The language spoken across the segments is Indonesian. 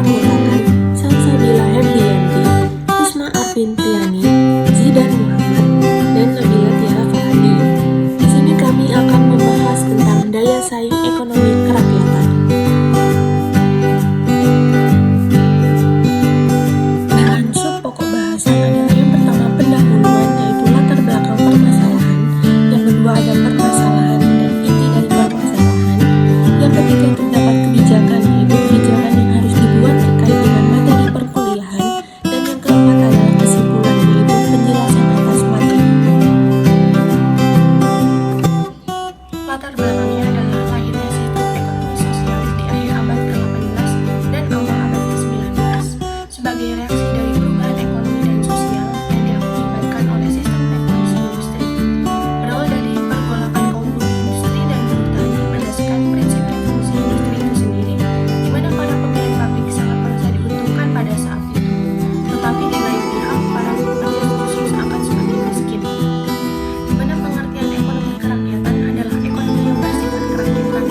beranggotakan Salsabila Herdianti, Usma Arfintiani, Zidan Muhammad, dan Nabila Tiara Farhadi. Di sini kami akan membahas tentang daya saing ekonomi kerakyatan. Dengan sub pokok bahasan adalah yang pertama pendahuluan, yaitu latar belakang permasalahan. Yang kedua ada permasalahan dan inti dari permasalahan. Yang ketiga terdapat kebijakan, yaitu kebijakan yang harus dibuat terkait dengan materi perkuliahan. Dan yang keempat adalah kesimpulan, yaitu penjelasan atas materi. Latar belakangnya adalah lahirnya sistem ekonomi sosialis di akhir abad ke-18 dan awal abad ke-19 sebagai reaksi dari perubahan ekonomi dan sosial yang diakibatkan oleh sistem revolusi industri. Berawal dari pergolakan kaum buruh industri dan bertani berdasarkan prinsip revolusi industri itu sendiri, di mana para pemilik pabrik sangat merasa diuntungkan pada saat itu, tetapi di lain pihak para pekerja khusus akan semakin miskin. Di mana pengertian ekonomi kerakyatan adalah ekonomi yang bersifat kerakyatan,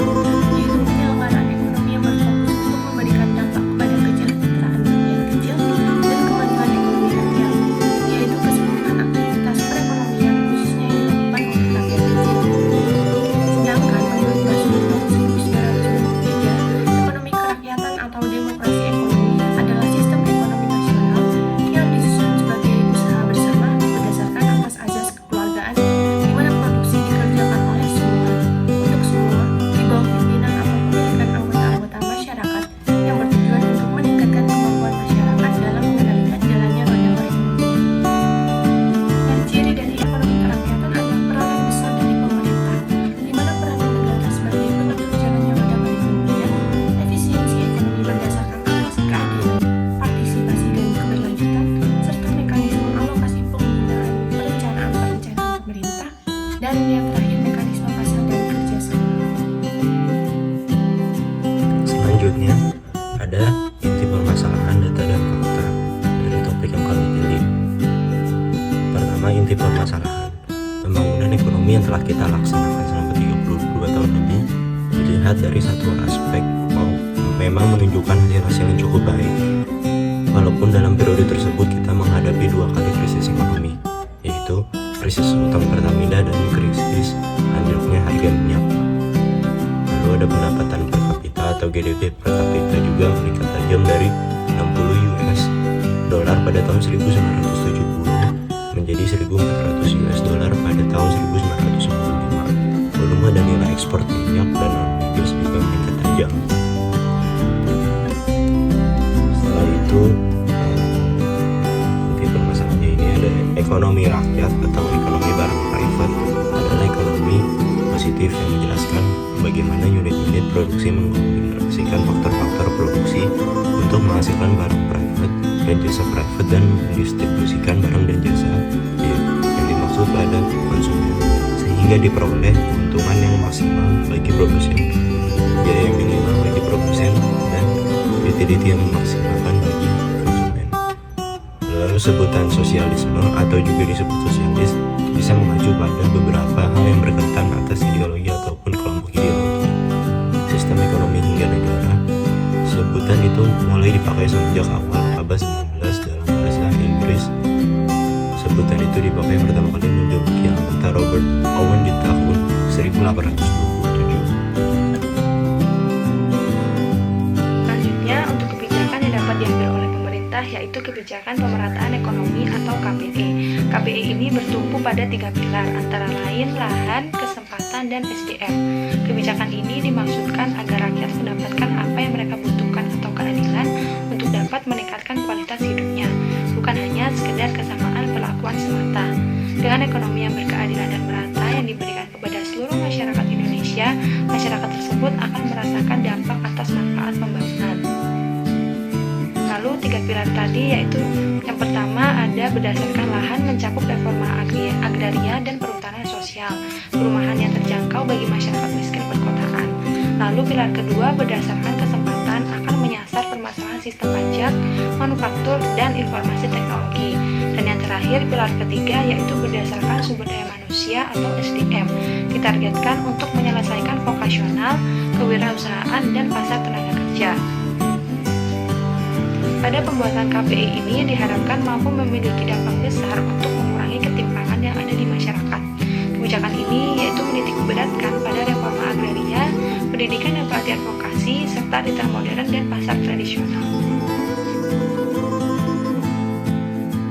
yaitu penyelenggaraan ekonomi yang berfokus untuk memberikan dampak kepada kesejahteraan rakyat kecil dan kemajuan ekonomi rakyat, yaitu keseluruhan aktivitas perekonomian khususnya yang dilakukan oleh rakyat kecil. Sedangkan menurut Basuki tahun 1993, ekonomi kerakyatan atau demokrasi ekonomi adalah sistem ekonomi nasional yang disusun sebagai usaha bersama berdasarkan atas azas kekeluargaan, di mana produksi dikerjakan oleh semua untuk semua di bawah pimpinan atau pemilikan anggota-anggota masyarakat yang bertujuan untuk meningkatkan kemampuan masyarakat dalam mengendalikan jalannya roda perekonomian. Dan ciri dari ekonomi kerakyatan adalah peran yang besar dari pemerintah, di mana peran negara sebagai penentu jalannya roda perekonomian, efisiensi ekonomi berdasarkan asas keadilan, partisipasi dan keberlanjutan, serta mekanisme alokasi penggunaan perencanaan pemerintah, dan yang terakhir mekanisme pasar dan kerjasama. Selanjutnya, ada inti permasalahan data dan fakta dari topik yang kami pilih. Pertama, inti permasalahan. Pembangunan ekonomi yang telah kita laksanakan selama 32 tahun lebih dilihat dari satu aspek memang menunjukkan hasil-hasil yang cukup baik. Walaupun dalam periode tersebut kita menghadapi dua kali krisis ekonomi, yaitu krisis utang Pertamina dan krisis anjloknya harga minyak. Lalu ada pendapatan per kapita atau GDP per kapita juga meningkat tajam dari 60 US dolar pada tahun 1970 menjadi 1.400 US dolar pada tahun 1995. Volume dan nilai ekspor minyak dan non-migas juga meningkat tajam. Setelah itu, inti permasalahannya ini ada ekonomi rakyat atau ekonomi barang private adalah ekonomi positif yang menjelaskan bagaimana unit-unit produksi mengkombinasikan faktor-faktor produksi untuk menghasilkan barang private dan jasa private dan mendistribusikan barang dan jasa yang dimaksud pada konsumen sehingga diperoleh keuntungan yang maksimal bagi produsen, biaya yang minimal bagi produsen, dan utility yang memaksimalkan bagi konsumen. Lalu sebutan sosialisme atau juga disebut sosialis bisa mengacu pada beberapa hal yang berkaitan atas ideologi ataupun kelompok ideologi, sistem ekonomi hingga negara. Sebutan itu mulai dipakai sejak awal abad 19 dalam bahasa Inggris. Sebutan itu dipakai pertama kali menduduki anggota Robert Owen di tahun 1827. Selanjutnya, untuk kebijakan yang dapat diambil oleh pemerintah yaitu kebijakan pemerataan ekonomi atau KPE. KPE ini bertumpu pada 3 pilar, antara lain lahan, kesempatan, dan SDM. Kebijakan ini dimaksudkan agar rakyat mendapatkan apa yang mereka butuhkan atau keadilan untuk dapat meningkatkan kualitas hidupnya, bukan hanya sekedar kesamaan perlakuan semata. Dengan ekonomi yang berkeadilan dan merata yang diberikan kepada seluruh masyarakat Indonesia, masyarakat tersebut akan merasakan dampak atas manfaat pembangunan. Lalu 3 pilar tadi yaitu yang pertama ada berdasarkan lahan mencakup reforma agraria dan perhutanan sosial, perumahan yang terjangkau bagi masyarakat miskin perkotaan. Lalu pilar kedua berdasarkan kesempatan akan menyasar permasalahan sistem pajak, manufaktur, dan informasi teknologi. Dan yang terakhir pilar ketiga yaitu berdasarkan sumber daya manusia atau SDM, ditargetkan untuk menyelesaikan vokasional, kewirausahaan, dan pasar tenaga kerja. Pada pembuatan KPI ini diharapkan mampu memiliki dampak besar untuk mengurangi ketimpangan yang ada di masyarakat. Kebijakan ini yaitu menitik beratkan pada reforma agraria, pendidikan dan pelatihan vokasi, serta retail modern dan pasar tradisional.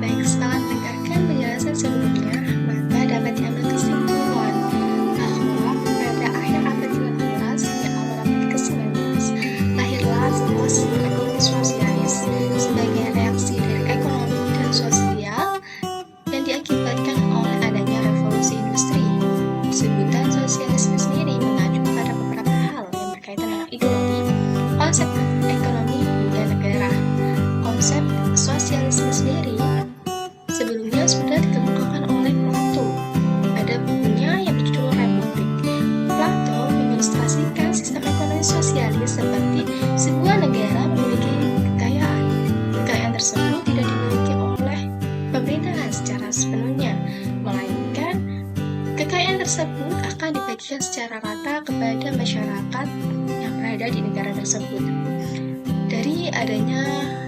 Baik, setelah mendengarkan penjelasan sebelumnya, maka dapat diambil kesimpulan bahwa pada akhir abad ke-18 hingga awal abad ke-19 lahirlah sebuah sistem ekonomi sosialis sebagai reaksi dari ekonomi dan sosial yang diakibatkan oleh adanya revolusi industri. Sebutan sosialisme sendiri mengacu pada beberapa hal yang berkaitan dengan ideologi, konsep ekonomi, hingga negara. Konsep sosialisme sendiri sebelumnya sudah dikemukakan oleh Plato pada bukunya yang berjudul Republik. Plato mengilustrasikan sistem ekonomi sosialis seperti sebuah negara memiliki kekayaan. Kekayaan tersebut tidak dimiliki oleh pemerintahan secara sepenuhnya, melainkan kekayaan tersebut akan dibagikan secara rata kepada masyarakat yang berada di negara tersebut. Dari adanya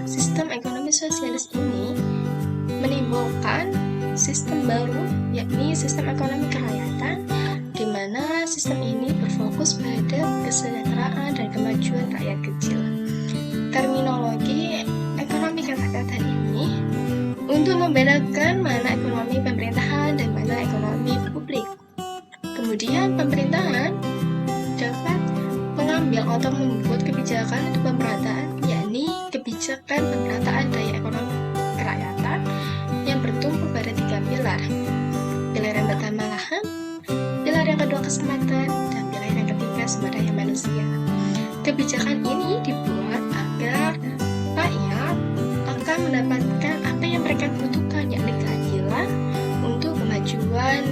sistem ekonomi sosialis ini menimbulkan sistem baru, yakni sistem ekonomi kerakyatan, di mana sistem ini berfokus pada kesejahteraan dan kemajuan rakyat kecil. Terminologi ekonomi kerakyatan ini untuk membedakan mana ekonomi pemerintahan dan mana ekonomi publik. Kemudian pemerintahan dapat mengambil atau membuat kebijakan untuk pemerataan, yakni kebijakan pemerataan daya ekonomi kerakyatan yang bertumpu pada 3 pilar. Pilar yang pertama lahan, pilar yang kedua kesempatan, dan pilar yang ketiga sumber daya manusia. Kebijakan ini dibuat agar rakyat akan mendapatkan apa yang mereka butuhkan, yakni keadilan untuk kemajuan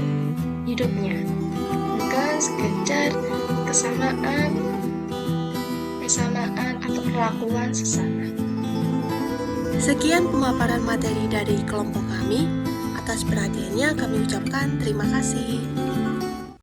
hidupnya, bukan sekedar kesamaan atau perlakuan sesama. Sekian pemaparan materi dari kelompok kami. Atas perhatiannya kami ucapkan terima kasih.